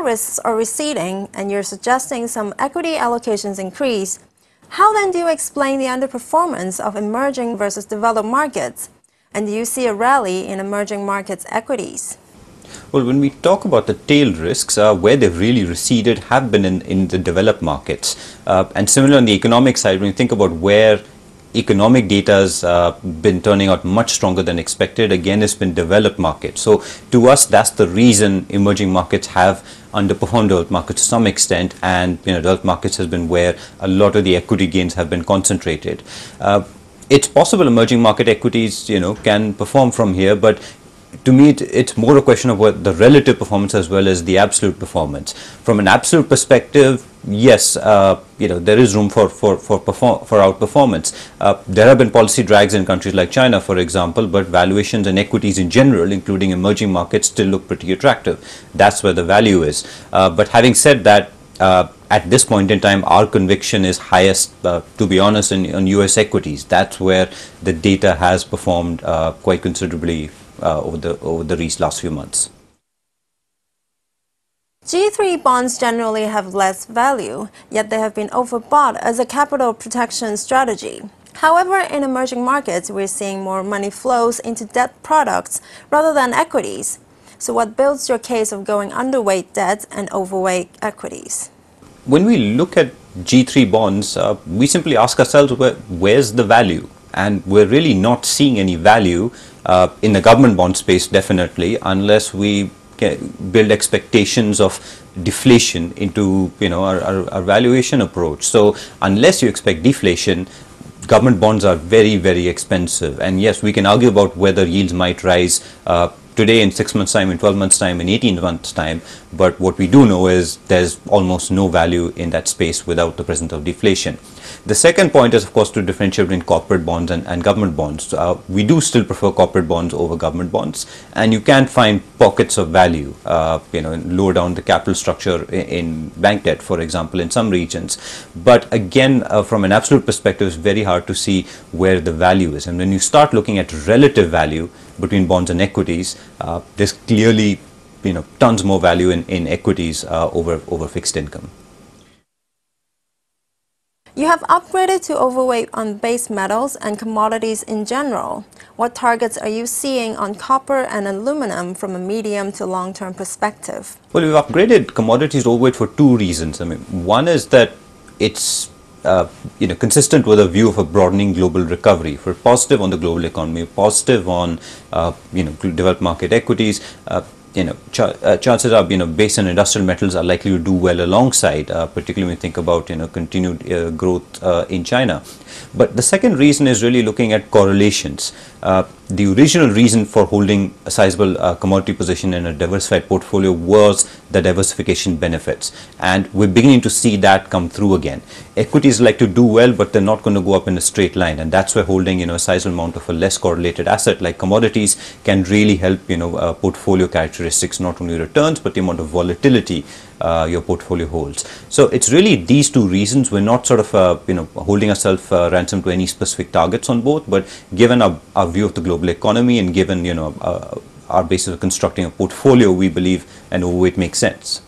risks are receding and you're suggesting some equity allocations increase, how then do you explain the underperformance of emerging versus developed markets? And do you see a rally in emerging markets equities? Well, when we talk about the tail risks, where they've really receded have been in the developed markets. And similar on the economic side, when you think about where economic data has been turning out much stronger than expected, again, it's been developed markets. So to us, that's the reason emerging markets have underperformed developed markets to some extent, and developed markets has been where a lot of the equity gains have been concentrated. It's possible emerging market equities can perform from here, but to me, it's more a question of what the relative performance as well as the absolute performance. From an absolute perspective, yes, there is room for outperformance. There have been policy drags in countries like China, for example, but valuations and equities in general, including emerging markets, still look pretty attractive. That's where the value is. But having said that, at this point in time, our conviction is highest, to be honest, in US equities. That's where the data has performed quite considerably over the last few months. G3 bonds generally have less value, yet they have been overbought as a capital protection strategy. However, in emerging markets, we're seeing more money flows into debt products rather than equities. So what builds your case of going underweight debt and overweight equities? When we look at G3 bonds, we simply ask ourselves, where's the value? And we're really not seeing any value in the government bond space, definitely, unless we build expectations of deflation into our valuation approach. So unless you expect deflation, government bonds are very, very expensive. And yes, we can argue about whether yields might rise today, in 6 months' time, in 12 months' time, in 18 months' time. But what we do know is there's almost no value in that space without the presence of deflation. The second point is, of course, to differentiate between corporate bonds and government bonds. We do still prefer corporate bonds over government bonds, and you can find pockets of value, lower down the capital structure in bank debt, for example, in some regions. But again, from an absolute perspective, it's very hard to see where the value is. And when you start looking at relative value between bonds and equities, there's clearly tons more value in equities over fixed income. You have upgraded to overweight on base metals and commodities in general. What targets are you seeing on copper and aluminum from a medium to long-term perspective? Well, we've upgraded commodities overweight for two reasons. I mean, one is that it's consistent with a view of a broadening global recovery. For positive on the global economy, positive on developed market equities. Chances are, base and industrial metals are likely to do well alongside, particularly when you think about, continued growth in China. But the second reason is really looking at correlations. The original reason for holding a sizable commodity position in a diversified portfolio was the diversification benefits, and we're beginning to see that come through again. Equities like to do well, but they're not going to go up in a straight line, and that's where holding a sizable amount of a less correlated asset like commodities can really help portfolio characteristics, not only returns but the amount of volatility your portfolio holds. So it's really these two reasons. We're not sort of holding ourselves ransom to any specific targets on both, but given our view of the global economy and given our basis of constructing a portfolio, we believe an overweight makes sense.